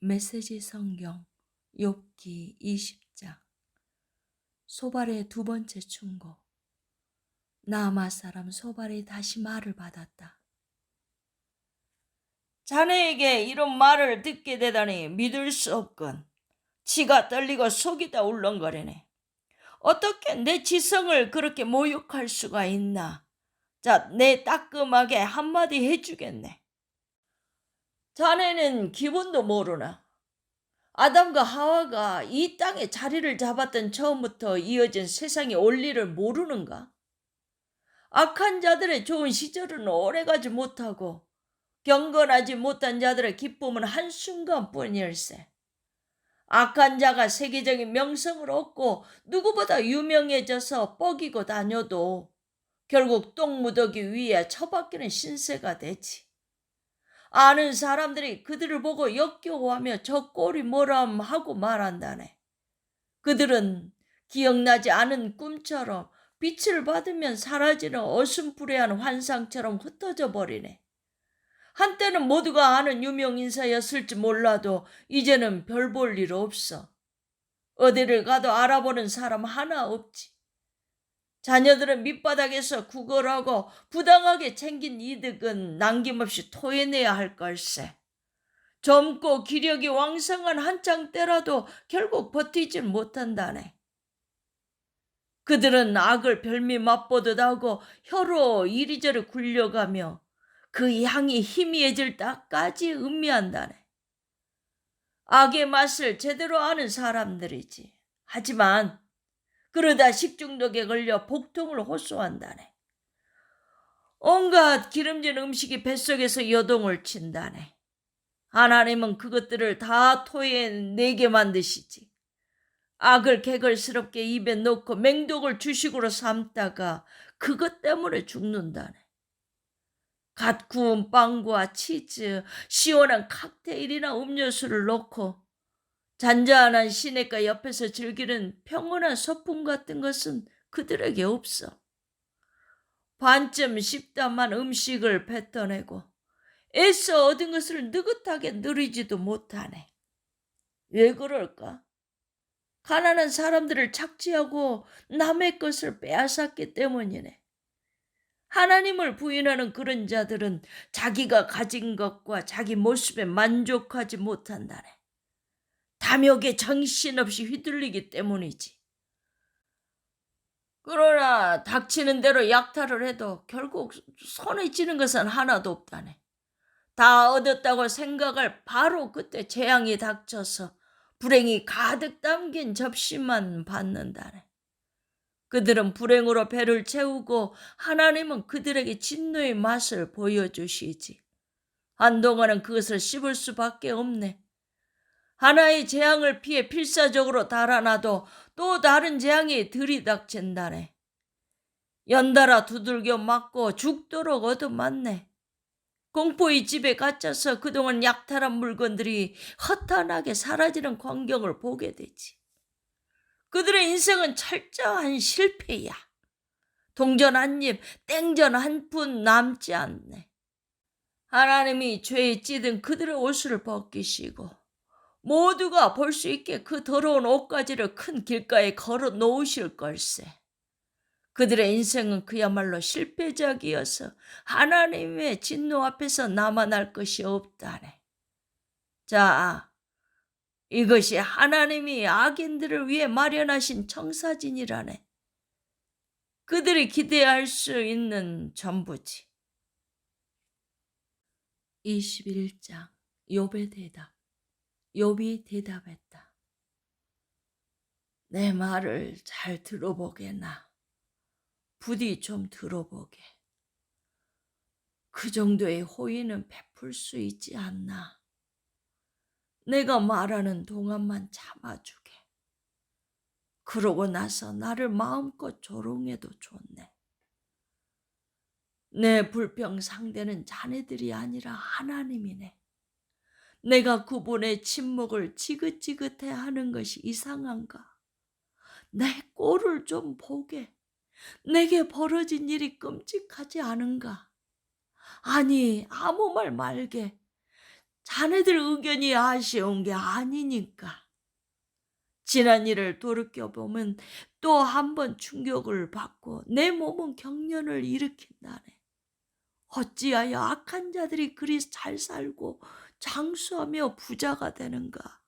메시지 성경 욥기 20장. 소발의 두 번째 충고. 나아마 사람 소발이 다시 말을 받았다. 자네에게 이런 말을 듣게 되다니 믿을 수 없건 치가 떨리고 속이 다 울렁거리네. 어떻게 내 지성을 그렇게 모욕할 수가 있나. 자, 내 따끔하게 한마디 해주겠네. 자네는 기분도 모르나? 아담과 하와가 이 땅에 자리를 잡았던 처음부터 이어진 세상의 원리를 모르는가? 악한 자들의 좋은 시절은 오래가지 못하고 경건하지 못한 자들의 기쁨은 한순간뿐일세. 악한 자가 세계적인 명성을 얻고 누구보다 유명해져서 뻐기고 다녀도 결국 똥무더기 위에 처박히는 신세가 되지. 아는 사람들이 그들을 보고 역겨워하며 저 꼴이 뭐람 하고 말한다네. 그들은 기억나지 않은 꿈처럼 빛을 받으면 사라지는 어슴푸레한 환상처럼 흩어져 버리네. 한때는 모두가 아는 유명 인사였을지 몰라도 이제는 별 볼 일 없어. 어디를 가도 알아보는 사람 하나 없지. 자녀들은 밑바닥에서 구걸하고 부당하게 챙긴 이득은 남김없이 토해내야 할 걸세. 젊고 기력이 왕성한 한창 때라도 결국 버티질 못한다네. 그들은 악을 별미 맛보듯 하고 혀로 이리저리 굴려가며 그 향이 희미해질 때까지 음미한다네. 악의 맛을 제대로 아는 사람들이지. 하지만 그러다 식중독에 걸려 복통을 호소한다네. 온갖 기름진 음식이 뱃속에서 여동을 친다네. 하나님은 그것들을 다 토해내게 만드시지. 악을 개걸스럽게 입에 넣고 맹독을 주식으로 삼다가 그것 때문에 죽는다네. 갓 구운 빵과 치즈, 시원한 칵테일이나 음료수를 넣고 잔잔한 시냇가 옆에서 즐기는 평온한 소풍 같은 것은 그들에게 없어. 반쯤 씹담한 음식을 뱉어내고 애써 얻은 것을 느긋하게 누리지도 못하네. 왜 그럴까? 가난한 사람들을 착취하고 남의 것을 빼앗았기 때문이네. 하나님을 부인하는 그런 자들은 자기가 가진 것과 자기 모습에 만족하지 못한다네. 탐욕에 정신없이 휘둘리기 때문이지. 그러나 닥치는 대로 약탈을 해도 결국 손에 쥐는 것은 하나도 없다네. 다 얻었다고 생각할 바로 그때 재앙이 닥쳐서 불행이 가득 담긴 접시만 받는다네. 그들은 불행으로 배를 채우고 하나님은 그들에게 진노의 맛을 보여주시지. 한동안은 그것을 씹을 수밖에 없네. 하나의 재앙을 피해 필사적으로 달아나도 또 다른 재앙이 들이닥친다네. 연달아 두들겨 맞고 죽도록 얻어맞네. 공포의 집에 갇혀서 그동안 약탈한 물건들이 허탄하게 사라지는 광경을 보게 되지. 그들의 인생은 철저한 실패야. 동전 한 입, 땡전 한 푼 남지 않네. 하나님이 죄에 찌든 그들의 옷을 벗기시고 모두가 볼 수 있게 그 더러운 옷가지를 큰 길가에 걸어 놓으실 걸세. 그들의 인생은 그야말로 실패작이어서 하나님의 진노 앞에서 남아날 것이 없다네. 자, 이것이 하나님이 악인들을 위해 마련하신 청사진이라네. 그들이 기대할 수 있는 전부지. 21장. 욥의 대답. 욥이 대답했다. 내 말을 잘 들어보게나. 부디 좀 들어보게. 그 정도의 호의는 베풀 수 있지 않나. 내가 말하는 동안만 참아주게. 그러고 나서 나를 마음껏 조롱해도 좋네. 내 불평 상대는 자네들이 아니라 하나님이네. 내가 그분의 침묵을 지긋지긋해 하는 것이 이상한가? 내 꼴을 좀 보게. 내게 벌어진 일이 끔찍하지 않은가? 아니, 아무 말 말게. 자네들 의견이 아쉬운 게 아니니까. 지난 일을 돌이켜보면 또 한 번 충격을 받고 내 몸은 경련을 일으킨다네. 어찌하여 악한 자들이 그리 잘 살고 장수하며 부자가 되는가?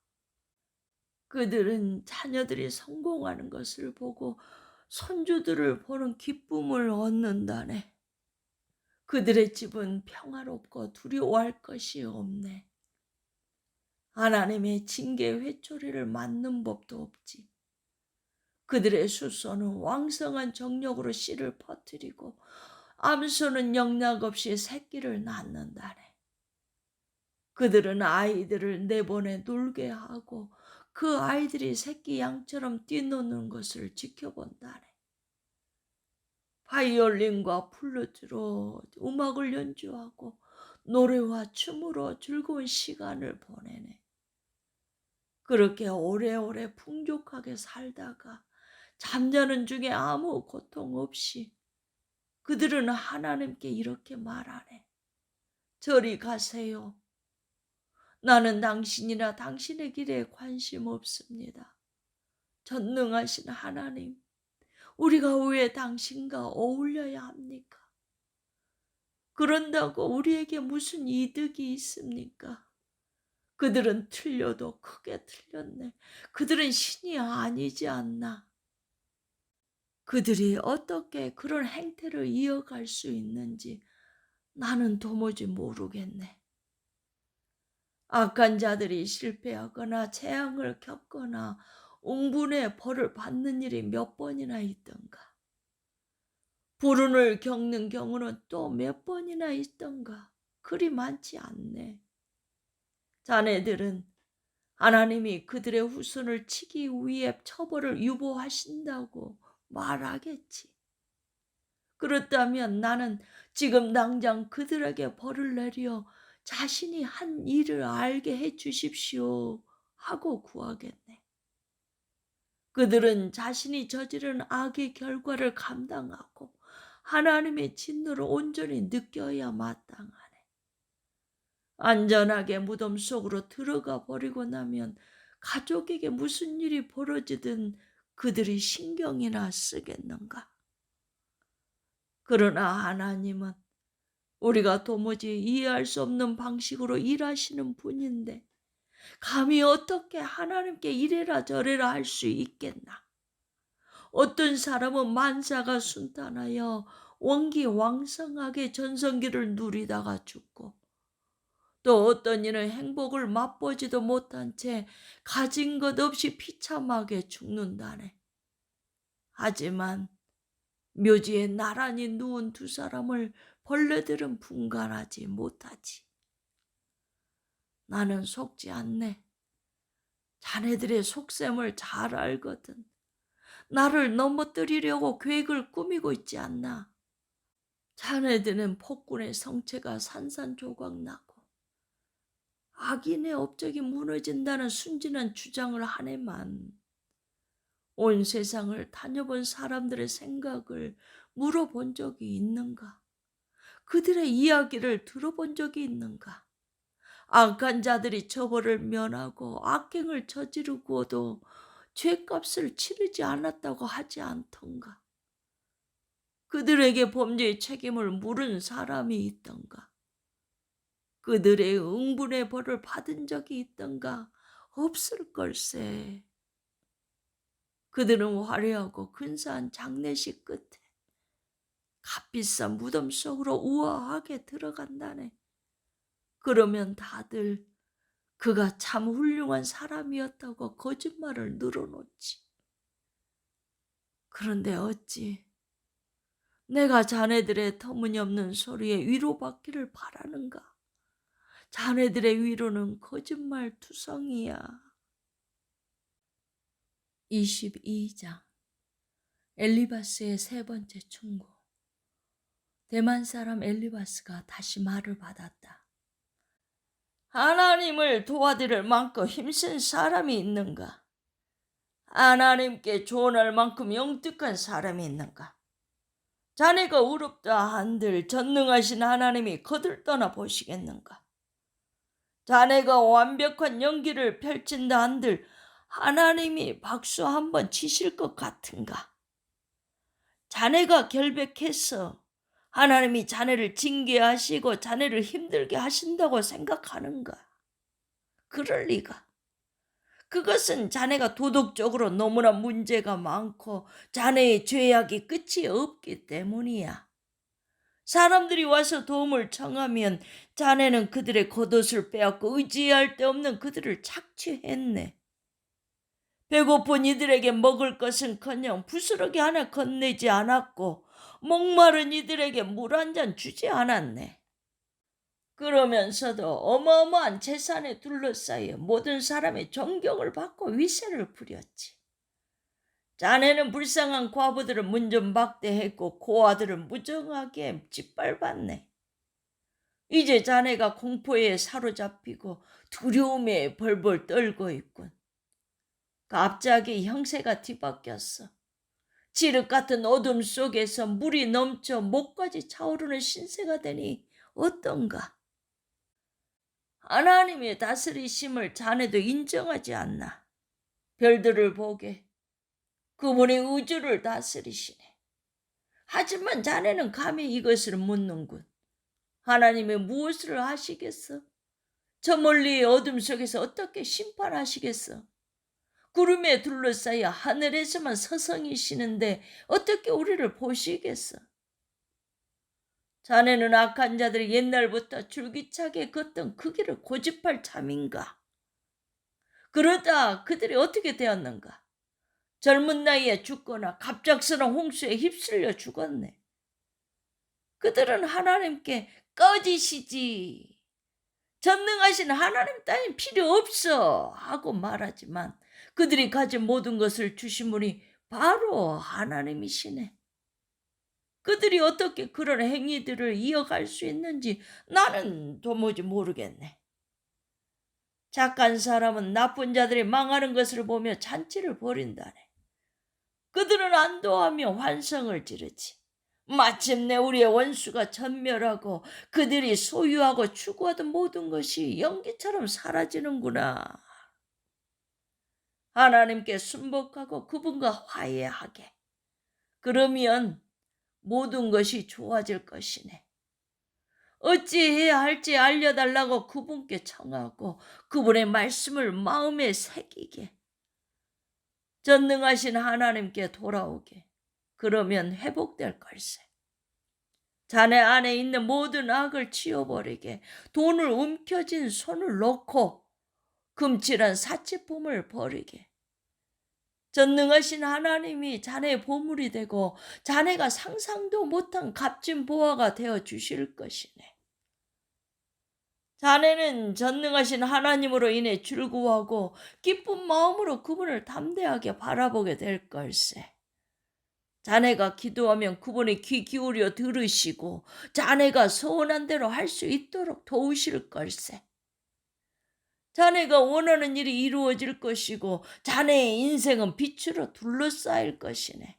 그들은 자녀들이 성공하는 것을 보고 손주들을 보는 기쁨을 얻는다네. 그들의 집은 평화롭고 두려워할 것이 없네. 하나님의 징계 회초리를 맞는 법도 없지. 그들의 수소는 왕성한 정력으로 씨를 퍼뜨리고 암소는 영락 없이 새끼를 낳는다네. 그들은 아이들을 내보내 놀게 하고 그 아이들이 새끼 양처럼 뛰노는 것을 지켜본다네. 바이올린과 플루트로 음악을 연주하고 노래와 춤으로 즐거운 시간을 보내네. 그렇게 오래오래 풍족하게 살다가 잠자는 중에 아무 고통 없이 그들은 하나님께 이렇게 말하네. 저리 가세요. 나는 당신이나 당신의 길에 관심 없습니다. 전능하신 하나님, 우리가 왜 당신과 어울려야 합니까? 그런다고 우리에게 무슨 이득이 있습니까? 그들은 틀려도 크게 틀렸네. 그들은 신이 아니지 않나. 그들이 어떻게 그런 행태를 이어갈 수 있는지 나는 도무지 모르겠네. 악한 자들이 실패하거나 재앙을 겪거나 웅분의 벌을 받는 일이 몇 번이나 있던가. 불운을 겪는 경우는 또 몇 번이나 있던가. 그리 많지 않네. 자네들은 하나님이 그들의 후손을 치기 위해 처벌을 유보하신다고 말하겠지. 그렇다면 나는 지금 당장 그들에게 벌을 내려 자신이 한 일을 알게 해 주십시오 하고 구하겠네. 그들은 자신이 저지른 악의 결과를 감당하고 하나님의 진노를 온전히 느껴야 마땅하네. 안전하게 무덤 속으로 들어가 버리고 나면 가족에게 무슨 일이 벌어지든 그들이 신경이나 쓰겠는가? 그러나 하나님은 우리가 도무지 이해할 수 없는 방식으로 일하시는 분인데 감히 어떻게 하나님께 이래라 저래라 할 수 있겠나? 어떤 사람은 만사가 순탄하여 원기왕성하게 전성기를 누리다가 죽고 또 어떤 이는 행복을 맛보지도 못한 채 가진 것 없이 비참하게 죽는다네. 하지만 묘지에 나란히 누운 두 사람을 벌레들은 분간하지 못하지. 나는 속지 않네. 자네들의 속셈을 잘 알거든. 나를 넘어뜨리려고 계획을 꾸미고 있지 않나. 자네들은 폭군의 성체가 산산조각 나고 악인의 업적이 무너진다는 순진한 주장을 하네만 온 세상을 다녀본 사람들의 생각을 물어본 적이 있는가? 그들의 이야기를 들어본 적이 있는가? 악한 자들이 처벌을 면하고 악행을 저지르고도 죄값을 치르지 않았다고 하지 않던가? 그들에게 범죄의 책임을 물은 사람이 있던가? 그들의 응분의 벌을 받은 적이 있던가? 없을 걸세. 그들은 화려하고 근사한 장례식 끝에 값비싼 무덤 속으로 우아하게 들어간다네. 그러면 다들 그가 참 훌륭한 사람이었다고 거짓말을 늘어놓지. 그런데 어찌 내가 자네들의 터무니없는 소리에 위로받기를 바라는가? 자네들의 위로는 거짓말 투성이야. 22장 엘리바스의 세 번째 충고. 대만 사람 엘리바스가 다시 말을 받았다. 하나님을 도와드릴 만큼 힘센 사람이 있는가? 하나님께 조언할 만큼 영특한 사람이 있는가? 자네가 의롭다 한들 전능하신 하나님이 거들떠나 보시겠는가? 자네가 완벽한 연기를 펼친다 한들 하나님이 박수 한번 치실 것 같은가? 자네가 결백해서 하나님이 자네를 징계하시고 자네를 힘들게 하신다고 생각하는가? 그럴 리가. 그것은 자네가 도덕적으로 너무나 문제가 많고 자네의 죄악이 끝이 없기 때문이야. 사람들이 와서 도움을 청하면 자네는 그들의 겉옷을 빼앗고 의지할 데 없는 그들을 착취했네. 배고픈 이들에게 먹을 것은커녕 부스러기 하나 건네지 않았고 목마른 이들에게 물 한 잔 주지 않았네. 그러면서도 어마어마한 재산에 둘러싸여 모든 사람의 존경을 받고 위세를 부렸지. 자네는 불쌍한 과부들을 문전박대했고 고아들을 무정하게 짓밟았네. 이제 자네가 공포에 사로잡히고 두려움에 벌벌 떨고 있군. 갑자기 형세가 뒤바뀌었어. 칠흑 같은 어둠 속에서 물이 넘쳐 목까지 차오르는 신세가 되니 어떤가? 하나님의 다스리심을 자네도 인정하지 않나? 별들을 보게. 그분이 우주를 다스리시네. 하지만 자네는 감히 이것을 묻는군. 하나님이 무엇을 하시겠어? 저 멀리의 어둠 속에서 어떻게 심판하시겠어? 구름에 둘러싸여 하늘에서만 서성이시는데 어떻게 우리를 보시겠어? 자네는 악한 자들이 옛날부터 줄기차게 걷던 그 길을 고집할 참인가? 그러다 그들이 어떻게 되었는가? 젊은 나이에 죽거나 갑작스러운 홍수에 휩쓸려 죽었네. 그들은 하나님께 꺼지시지, 전능하신 하나님 따윈 필요 없어 하고 말하지만 그들이 가진 모든 것을 주신 분이 바로 하나님이시네. 그들이 어떻게 그런 행위들을 이어갈 수 있는지 나는 도무지 모르겠네. 착한 사람은 나쁜 자들이 망하는 것을 보며 잔치를 벌인다네. 그들은 안도하며 환성을 지르지. 마침내 우리의 원수가 전멸하고 그들이 소유하고 추구하던 모든 것이 연기처럼 사라지는구나. 하나님께 순복하고 그분과 화해하게. 그러면 모든 것이 좋아질 것이네. 어찌해야 할지 알려달라고 그분께 청하고 그분의 말씀을 마음에 새기게. 전능하신 하나님께 돌아오게. 그러면 회복될 걸세. 자네 안에 있는 모든 악을 치워버리게. 돈을 움켜쥔 손을 놓고 금칠한 사치품을 버리게. 전능하신 하나님이 자네의 보물이 되고 자네가 상상도 못한 값진 보화가 되어 주실 것이네. 자네는 전능하신 하나님으로 인해 즐거워하고 기쁜 마음으로 그분을 담대하게 바라보게 될 걸세. 자네가 기도하면 그분이 귀 기울여 들으시고 자네가 소원한 대로 할 수 있도록 도우실 걸세. 자네가 원하는 일이 이루어질 것이고 자네의 인생은 빛으로 둘러싸일 것이네.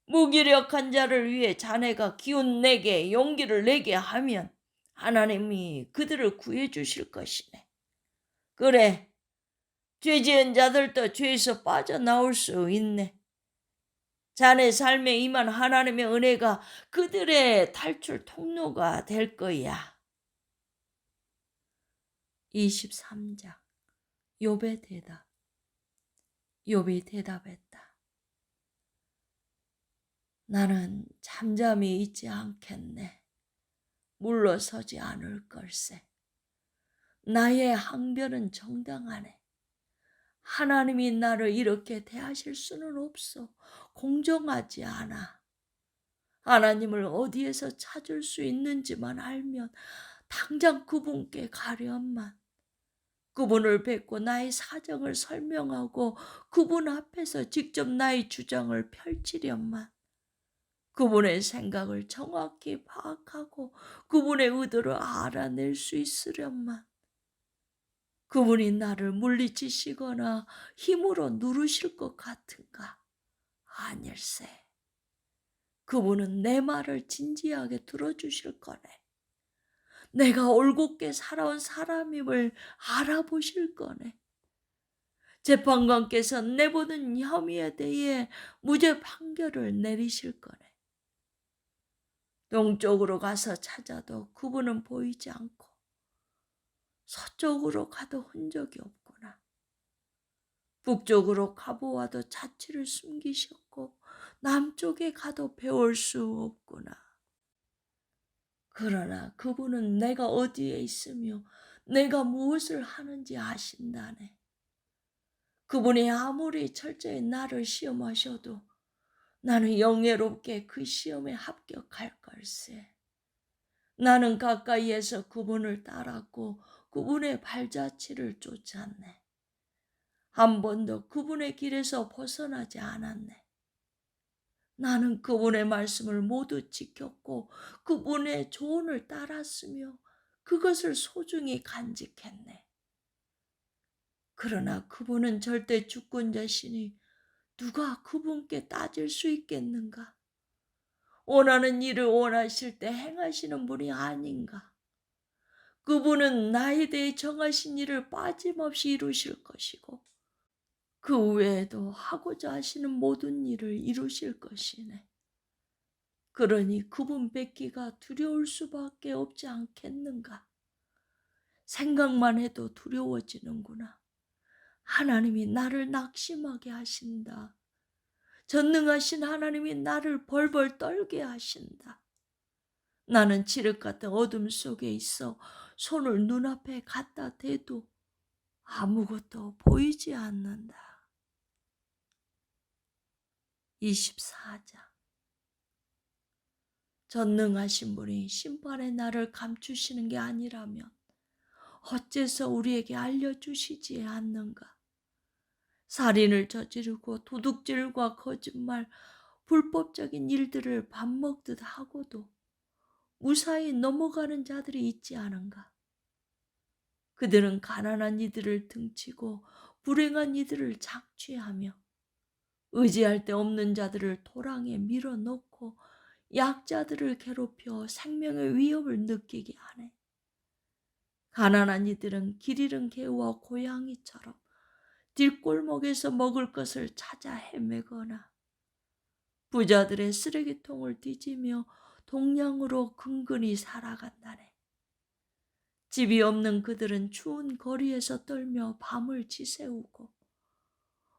무기력한 자를 위해 자네가 기운 내게 용기를 내게 하면 하나님이 그들을 구해 주실 것이네. 그래, 죄 지은 자들도 죄에서 빠져나올 수 있네. 자네 삶에 임한 하나님의 은혜가 그들의 탈출 통로가 될 거야. 23장 욥의 대답. 욥이 대답했다. 나는 잠잠히 있지 않겠네. 물러서지 않을 걸세. 나의 항변은 정당하네. 하나님이 나를 이렇게 대하실 수는 없어. 공정하지 않아. 하나님을 어디에서 찾을 수 있는지만 알면 당장 그분께 가련만. 그분을 뵙고 나의 사정을 설명하고 그분 앞에서 직접 나의 주장을 펼치련만. 그분의 생각을 정확히 파악하고 그분의 의도를 알아낼 수 있으련만. 그분이 나를 물리치시거나 힘으로 누르실 것 같은가? 아닐세. 그분은 내 말을 진지하게 들어주실 거네. 내가 올곧게 살아온 사람임을 알아보실 거네. 재판관께서 내보는 혐의에 대해 무죄 판결을 내리실 거네. 동쪽으로 가서 찾아도 그분은 보이지 않고 서쪽으로 가도 흔적이 없구나. 북쪽으로 가보아도 자취를 숨기셨고 남쪽에 가도 배울 수 없구나. 그러나 그분은 내가 어디에 있으며 내가 무엇을 하는지 아신다네. 그분이 아무리 철저히 나를 시험하셔도 나는 영예롭게 그 시험에 합격할 걸세. 나는 가까이에서 그분을 따랐고 그분의 발자취를 쫓았네. 한 번도 그분의 길에서 벗어나지 않았네. 나는 그분의 말씀을 모두 지켰고 그분의 조언을 따랐으며 그것을 소중히 간직했네. 그러나 그분은 절대 주권자시니 누가 그분께 따질 수 있겠는가? 원하는 일을 원하실 때 행하시는 분이 아닌가? 그분은 나에 대해 정하신 일을 빠짐없이 이루실 것이고 그 외에도 하고자 하시는 모든 일을 이루실 것이네. 그러니 그분 뵙기가 두려울 수밖에 없지 않겠는가? 생각만 해도 두려워지는구나. 하나님이 나를 낙심하게 하신다. 전능하신 하나님이 나를 벌벌 떨게 하신다. 나는 칠흑 같은 어둠 속에 있어 손을 눈앞에 갖다 대도 아무것도 보이지 않는다. 24장. 전능하신 분이 심판의 날을 감추시는 게 아니라면 어째서 우리에게 알려주시지 않는가? 살인을 저지르고 도둑질과 거짓말, 불법적인 일들을 밥 먹듯 하고도 무사히 넘어가는 자들이 있지 않은가? 그들은 가난한 이들을 등치고 불행한 이들을 착취하며 의지할 데 없는 자들을 도랑에 밀어넣고 약자들을 괴롭혀 생명의 위협을 느끼게 하네. 가난한 이들은 길 잃은 개와 고양이처럼 뒷골목에서 먹을 것을 찾아 헤매거나 부자들의 쓰레기통을 뒤지며 동량으로 근근히 살아간다네. 집이 없는 그들은 추운 거리에서 떨며 밤을 지새우고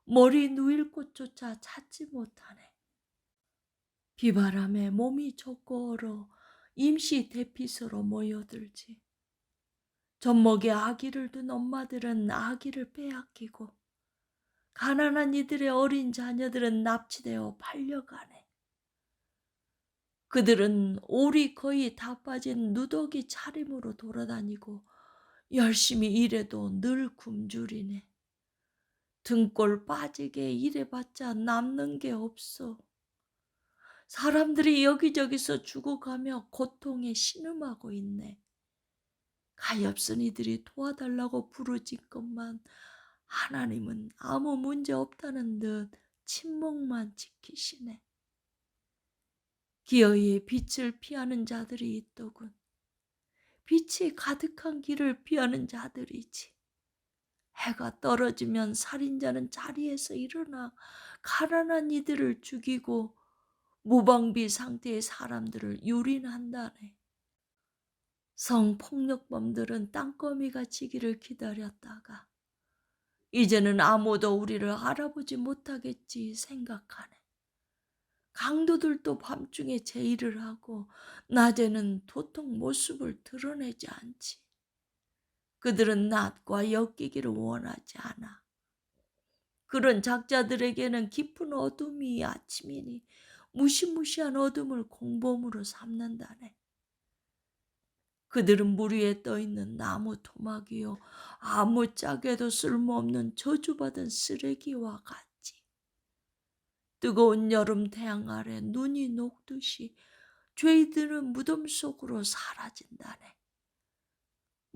머리 누일 곳조차 찾지 못하네. 비바람에 몸이 젖고 얼어 임시 대피소로 모여들지. 젖먹이 아기를 둔 엄마들은 아기를 빼앗기고 가난한 이들의 어린 자녀들은 납치되어 팔려가네. 그들은 올이 거의 다 빠진 누더기 차림으로 돌아다니고 열심히 일해도 늘 굶주리네. 등골 빠지게 일해봤자 남는 게 없어. 사람들이 여기저기서 죽어가며 고통에 신음하고 있네. 가엾은 이들이 도와달라고 부르짖건만 하나님은 아무 문제 없다는 듯 침묵만 지키시네. 기어이 빛을 피하는 자들이 있더군. 빛이 가득한 길을 피하는 자들이지. 해가 떨어지면 살인자는 자리에서 일어나 가난한 이들을 죽이고 무방비 상태의 사람들을 유린한다네. 성폭력범들은 땅거미가 지기를 기다렸다가 이제는 아무도 우리를 알아보지 못하겠지 생각하네. 강도들도 밤중에 제의를 하고 낮에는 도통 모습을 드러내지 않지. 그들은 낮과 엮이기를 원하지 않아. 그런 작자들에게는 깊은 어둠이 아침이니 무시무시한 어둠을 공범으로 삼는다네. 그들은 물 위에 떠있는 나무 토막이요 아무짝에도 쓸모없는 저주받은 쓰레기와 같지. 뜨거운 여름 태양 아래 눈이 녹듯이 죄인들은 무덤 속으로 사라진다네.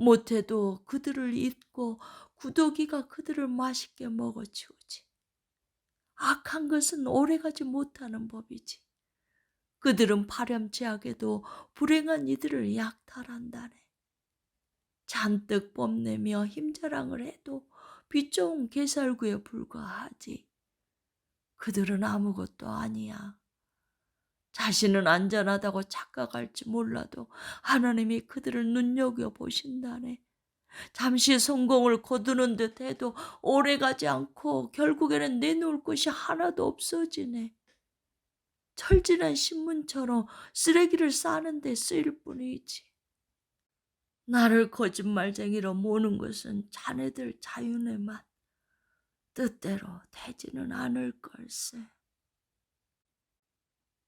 못해도 그들을 잊고 구더기가 그들을 맛있게 먹어치우지. 악한 것은 오래가지 못하는 법이지. 그들은 파렴치하게도 불행한 이들을 약탈한다네. 잔뜩 뽐내며 힘자랑을 해도 빚 좋은 개살구에 불과하지. 그들은 아무것도 아니야. 자신은 안전하다고 착각할지 몰라도 하나님이 그들을 눈여겨보신다네. 잠시 성공을 거두는 듯 해도 오래가지 않고 결국에는 내놓을 것이 하나도 없어지네. 철진한 신문처럼 쓰레기를 싸는 데 쓰일 뿐이지. 나를 거짓말쟁이로 모는 것은 자네들 자윤의 맛. 뜻대로 되지는 않을 걸세.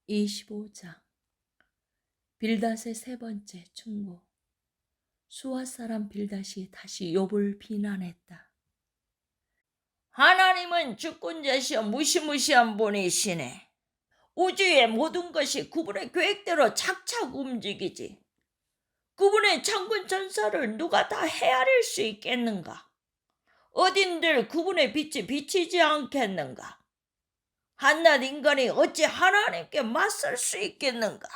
25장. 빌닷의 세 번째 충고. 수아 사람 빌닷이 다시 욥을 비난했다. 하나님은 주권자시여 무시무시한 분이시네. 우주의 모든 것이 그분의 계획대로 착착 움직이지. 그분의 천군 천사를 누가 다 헤아릴 수 있겠는가? 어딘들 그분의 빛이 비치지 않겠는가? 한낱 인간이 어찌 하나님께 맞설 수 있겠는가?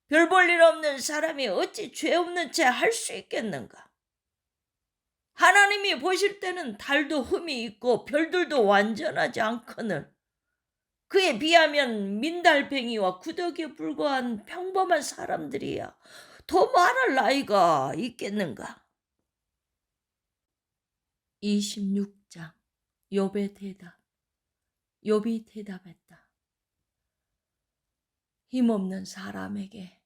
별 볼 일 없는 사람이 어찌 죄 없는 채 할 수 있겠는가? 하나님이 보실 때는 달도 흠이 있고 별들도 완전하지 않거늘 그에 비하면 민달팽이와 구더기에 불과한 평범한 사람들이야 더 말할 나이가 있겠는가? 26장. 욥의 대답. 욥이 대답했다. 힘없는 사람에게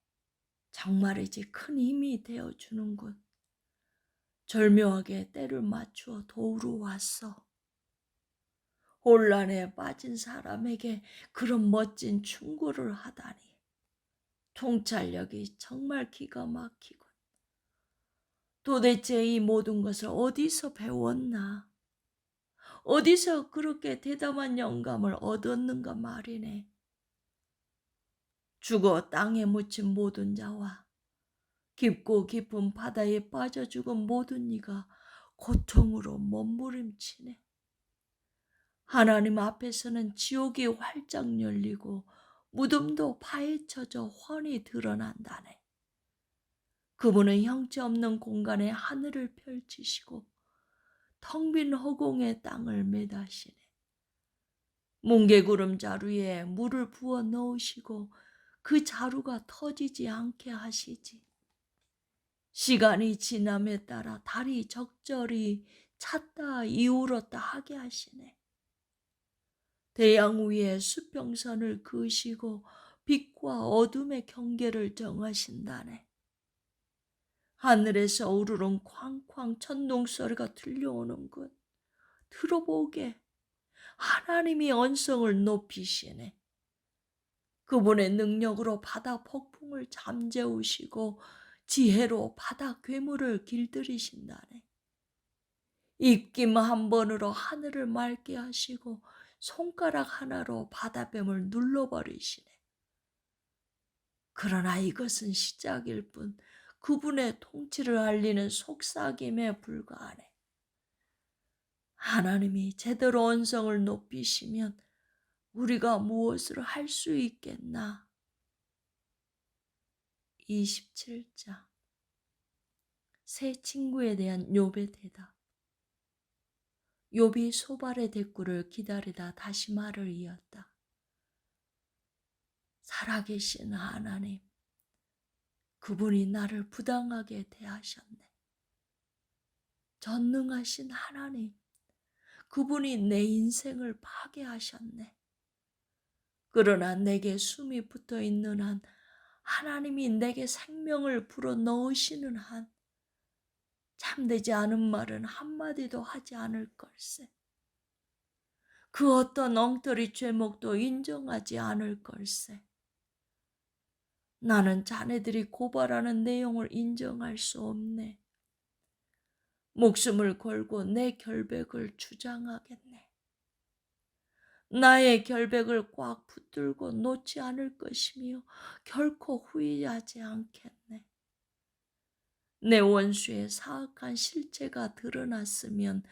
정말이지 큰 힘이 되어주는군. 절묘하게 때를 맞추어 도우러 왔어. 혼란에 빠진 사람에게 그런 멋진 충고를 하다니. 통찰력이 정말 기가 막히군. 도대체 이 모든 것을 어디서 배웠나? 어디서 그렇게 대담한 영감을 얻었는가 말이네. 죽어 땅에 묻힌 모든 자와 깊고 깊은 바다에 빠져 죽은 모든 이가 고통으로 몸부림치네. 하나님 앞에서는 지옥이 활짝 열리고 무덤도 파헤쳐져 훤히 드러난다네. 그분은 형체없는 공간에 하늘을 펼치시고 텅 빈 허공에 땅을 매다시네. 뭉게구름 자루에 물을 부어 넣으시고 그 자루가 터지지 않게 하시지. 시간이 지남에 따라 달이 적절히 찼다 이울었다 하게 하시네. 대양 위에 수평선을 그으시고 빛과 어둠의 경계를 정하신다네. 하늘에서 우르릉 쾅쾅 천둥 소리가 들려오는군. 들어보게. 하나님이 언성을 높이시네. 그분의 능력으로 바다 폭풍을 잠재우시고 지혜로 바다 괴물을 길들이신다네. 입김 한 번으로 하늘을 맑게 하시고 손가락 하나로 바다뱀을 눌러버리시네. 그러나 이것은 시작일 뿐 그분의 통치를 알리는 속삭임에 불과하네. 하나님이 제대로 언성을 높이시면 우리가 무엇을 할 수 있겠나? 27장. 새 친구에 대한 욥의 대답. 욥이 소발의 대꾸를 기다리다 다시 말을 이었다. 살아계신 하나님, 그분이 나를 부당하게 대하셨네. 전능하신 하나님, 그분이 내 인생을 파괴하셨네. 그러나 내게 숨이 붙어 있는 한, 하나님이 내게 생명을 불어 넣으시는 한, 참되지 않은 말은 한마디도 하지 않을 걸세. 그 어떤 엉터리 죄목도 인정하지 않을 걸세. 나는 자네들이 고발하는 내용을 인정할 수 없네. 목숨을 걸고 내 결백을 주장하겠네. 나의 결백을 꽉 붙들고 놓지 않을 것이며 결코 후회하지 않겠네. 내 원수의 사악한 실체가 드러났으면,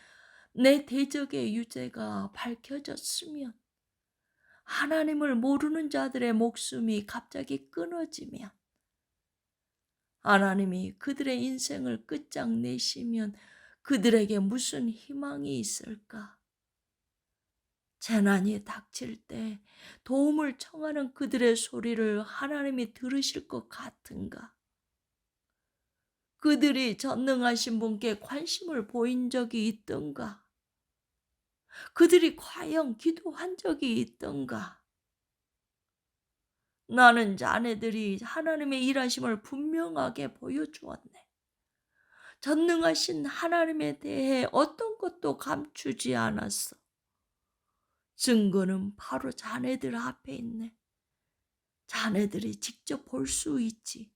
내 대적의 유죄가 밝혀졌으면, 하나님을 모르는 자들의 목숨이 갑자기 끊어지면, 하나님이 그들의 인생을 끝장내시면 그들에게 무슨 희망이 있을까? 재난이 닥칠 때 도움을 청하는 그들의 소리를 하나님이 들으실 것 같은가? 그들이 전능하신 분께 관심을 보인 적이 있던가? 그들이 과연 기도한 적이 있던가? 나는 자네들이 하나님의 일하심을 분명하게 보여주었네. 전능하신 하나님에 대해 어떤 것도 감추지 않았어. 증거는 바로 자네들 앞에 있네. 자네들이 직접 볼 수 있지.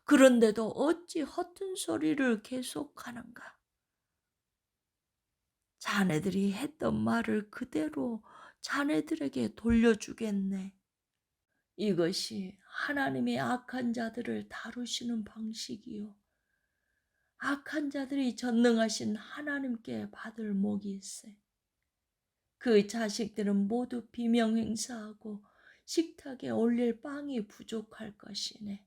그런데도 어찌 허튼 소리를 계속하는가? 자네들이 했던 말을 그대로 자네들에게 돌려주겠네. 이것이 하나님의 악한 자들을 다루시는 방식이요. 악한 자들이 전능하신 하나님께 받을 목일세. 그 자식들은 모두 비명 행사하고 식탁에 올릴 빵이 부족할 것이네.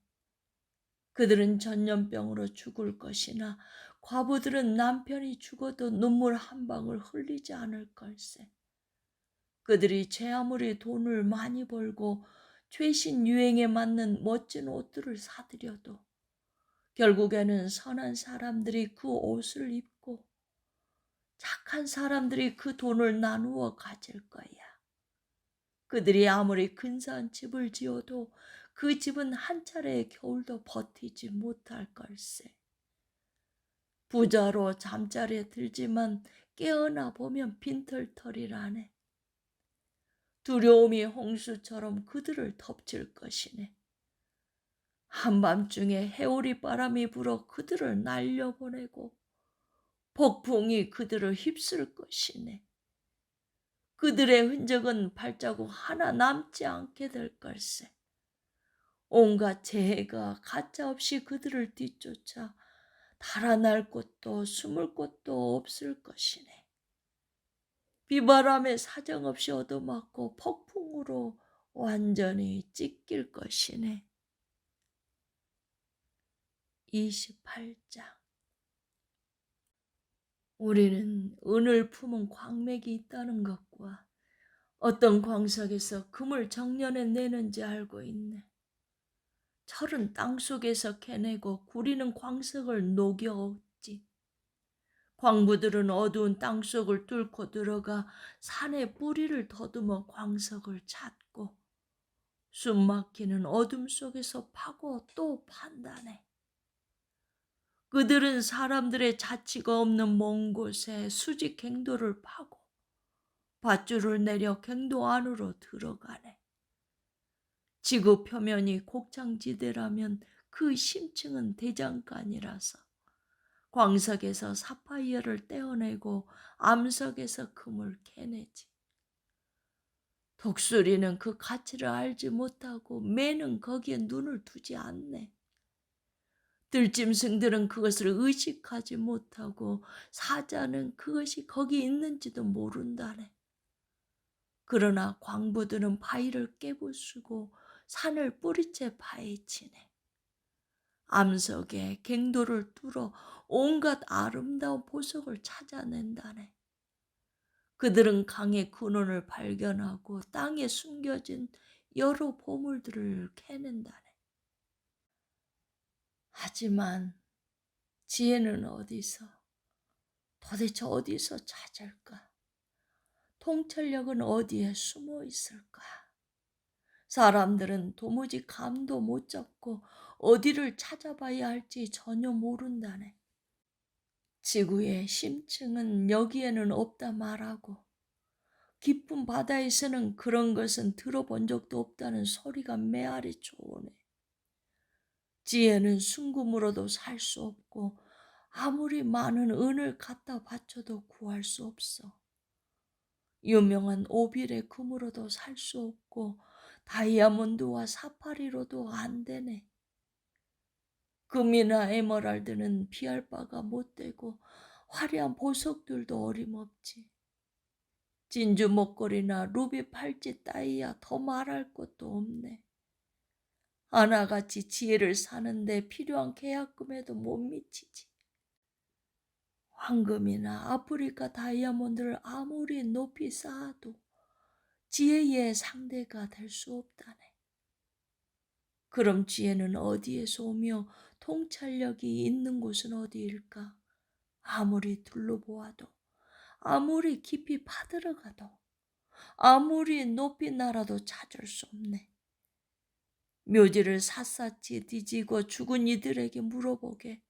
그들은 전염병으로 죽을 것이나 과부들은 남편이 죽어도 눈물 한 방울 흘리지 않을 걸세. 그들이 제 아무리 돈을 많이 벌고 최신 유행에 맞는 멋진 옷들을 사들여도 결국에는 선한 사람들이 그 옷을 입고 착한 사람들이 그 돈을 나누어 가질 거야. 그들이 아무리 근사한 집을 지어도 그 집은 한 차례의 겨울도 버티지 못할 걸세. 부자로 잠자리에 들지만 깨어나 보면 빈털터리라네. 두려움이 홍수처럼 그들을 덮칠 것이네. 한밤중에 해오리 바람이 불어 그들을 날려보내고 폭풍이 그들을 휩쓸 것이네. 그들의 흔적은 발자국 하나 남지 않게 될 걸세. 온갖 재해가 가차없이 그들을 뒤쫓아 달아날 곳도 숨을 곳도 없을 것이네. 비바람에 사정없이 얻어맞고 폭풍으로 완전히 찢길 것이네. 28장. 우리는 은을 품은 광맥이 있다는 것과 어떤 광석에서 금을 정년에 내는지 알고 있네. 철은 땅속에서 캐내고 구리는 광석을 녹여 얻지. 광부들은 어두운 땅속을 뚫고 들어가 산에 뿌리를 더듬어 광석을 찾고 숨막히는 어둠 속에서 파고 또 판다네. 그들은 사람들의 자취가 없는 먼 곳에 수직 갱도를 파고 밧줄을 내려 갱도 안으로 들어가네. 지구 표면이 곡창지대라면 그 심층은 대장간이라서 광석에서 사파이어를 떼어내고 암석에서 금을 캐내지. 독수리는 그 가치를 알지 못하고 매는 거기에 눈을 두지 않네. 들짐승들은 그것을 의식하지 못하고 사자는 그것이 거기 있는지도 모른다네. 그러나 광부들은 바위를 깨부수고 산을 뿌리째 파헤치네. 암석에 갱도를 뚫어 온갖 아름다운 보석을 찾아낸다네. 그들은 강의 근원을 발견하고 땅에 숨겨진 여러 보물들을 캐낸다네. 하지만 지혜는 도대체 어디서 찾을까? 통찰력은 어디에 숨어 있을까? 사람들은 도무지 감도 못 잡고 어디를 찾아봐야 할지 전혀 모른다네. 지구의 심층은 여기에는 없다 말하고 깊은 바다에서는 그런 것은 들어본 적도 없다는 소리가 메아리 좋으네. 지혜는 순금으로도 살 수 없고 아무리 많은 은을 갖다 바쳐도 구할 수 없어. 유명한 오빌의 금으로도 살 수 없고 다이아몬드와 사파리로도 안 되네. 금이나 에메랄드는 비할 바가 못 되고 화려한 보석들도 어림없지. 진주 목걸이나 루비 팔찌 따위야 더 말할 것도 없네. 하나같이 지혜를 사는데 필요한 계약금에도 못 미치지. 황금이나 아프리카 다이아몬드를 아무리 높이 쌓아도 지혜의 상대가 될 수 없다네. 그럼 지혜는 어디에서 오며 통찰력이 있는 곳은 어디일까? 아무리 둘러보아도, 아무리 깊이 파들어가도, 아무리 높이 날아도 찾을 수 없네. 묘지를 샅샅이 뒤지고 죽은 이들에게 물어보게.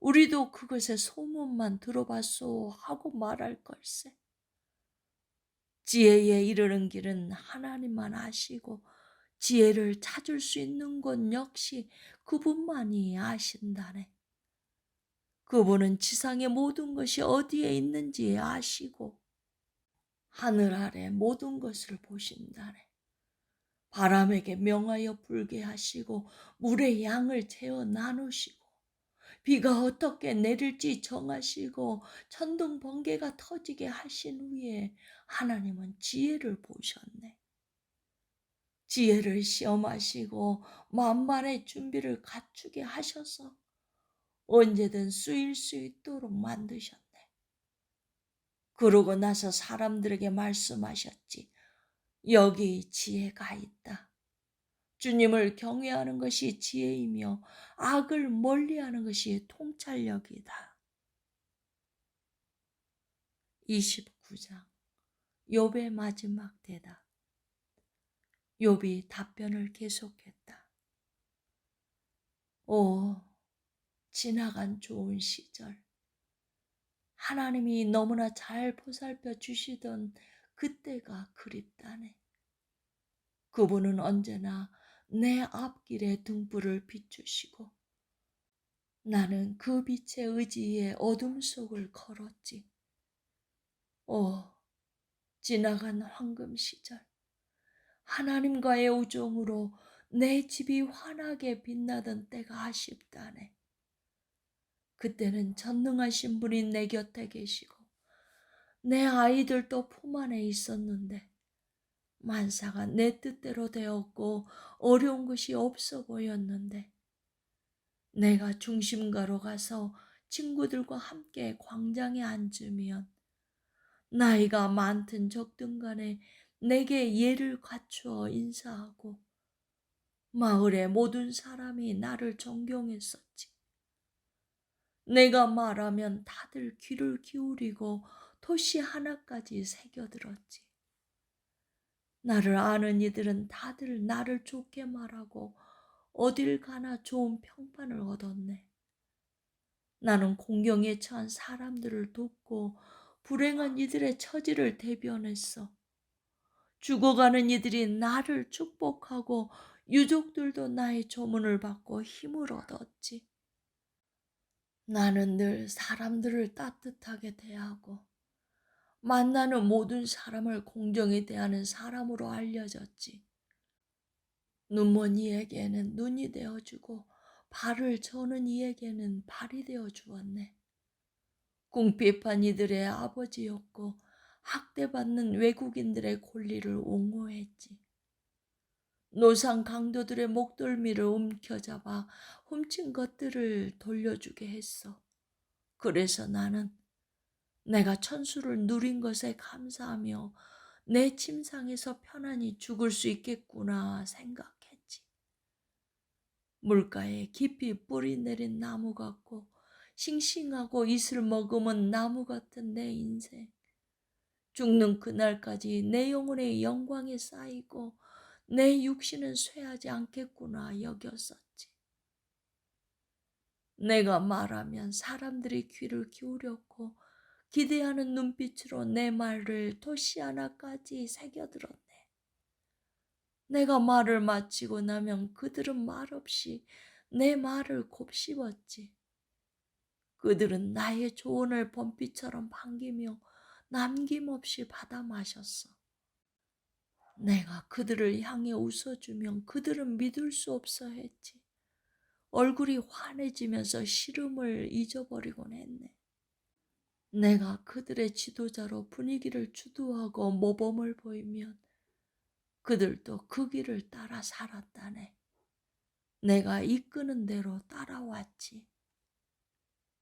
우리도 그것의 소문만 들어봤소 하고 말할 걸세. 지혜에 이르는 길은 하나님만 아시고 지혜를 찾을 수 있는 곳 역시 그분만이 아신다네. 그분은 지상의 모든 것이 어디에 있는지 아시고 하늘 아래 모든 것을 보신다네. 바람에게 명하여 불게 하시고 물의 양을 재어 나누시고 비가 어떻게 내릴지 정하시고 천둥 번개가 터지게 하신 후에 하나님은 지혜를 보셨네. 지혜를 시험하시고 만반의 준비를 갖추게 하셔서 언제든 쓰일 수 있도록 만드셨네. 그러고 나서 사람들에게 말씀하셨지. 여기 지혜가 있다. 주님을 경외하는 것이 지혜이며 악을 멀리하는 것이 통찰력이다. 29장 욥의 마지막 대답. 욥이 답변을 계속했다. 오, 지나간 좋은 시절. 하나님이 너무나 잘 보살펴 주시던 그때가 그립다네. 그분은 언제나 내 앞길에 등불을 비추시고 나는 그 빛의 의지에 어둠 속을 걸었지. 오, 지나간 황금 시절. 하나님과의 우정으로 내 집이 환하게 빛나던 때가 아쉽다네. 그때는 전능하신 분이 내 곁에 계시고 내 아이들도 품 안에 있었는데 만사가 내 뜻대로 되었고 어려운 것이 없어 보였는데 내가 중심가로 가서 친구들과 함께 광장에 앉으면 나이가 많든 적든 간에 내게 예를 갖추어 인사하고 마을의 모든 사람이 나를 존경했었지. 내가 말하면 다들 귀를 기울이고 토시 하나까지 새겨들었지. 나를 아는 이들은 다들 나를 좋게 말하고 어딜 가나 좋은 평판을 얻었네. 나는 공경에 처한 사람들을 돕고 불행한 이들의 처지를 대변했어. 죽어가는 이들이 나를 축복하고 유족들도 나의 조문을 받고 힘을 얻었지. 나는 늘 사람들을 따뜻하게 대하고 만나는 모든 사람을 공정히 대하는 사람으로 알려졌지. 눈먼 이에게는 눈이 되어주고 발을 저는 이에게는 발이 되어 주었네. 궁핍한 이들의 아버지였고 학대받는 외국인들의 권리를 옹호했지. 노상 강도들의 목덜미를 움켜잡아 훔친 것들을 돌려주게 했어. 그래서 나는 내가 천수를 누린 것에 감사하며 내 침상에서 편안히 죽을 수 있겠구나 생각했지. 물가에 깊이 뿌리 내린 나무 같고 싱싱하고 이슬 머금은 나무 같은 내 인생. 죽는 그날까지 내 영혼의 영광에 쌓이고 내 육신은 쇠하지 않겠구나 여겼었지. 내가 말하면 사람들이 귀를 기울였고 기대하는 눈빛으로 내 말을 토시 하나까지 새겨들었네. 내가 말을 마치고 나면 그들은 말없이 내 말을 곱씹었지. 그들은 나의 조언을 범피처럼 반기며 남김없이 받아 마셨어. 내가 그들을 향해 웃어주면 그들은 믿을 수 없어 했지. 얼굴이 환해지면서 시름을 잊어버리곤 했네. 내가 그들의 지도자로 분위기를 주도하고 모범을 보이면 그들도 그 길을 따라 살았다네. 내가 이끄는 대로 따라왔지.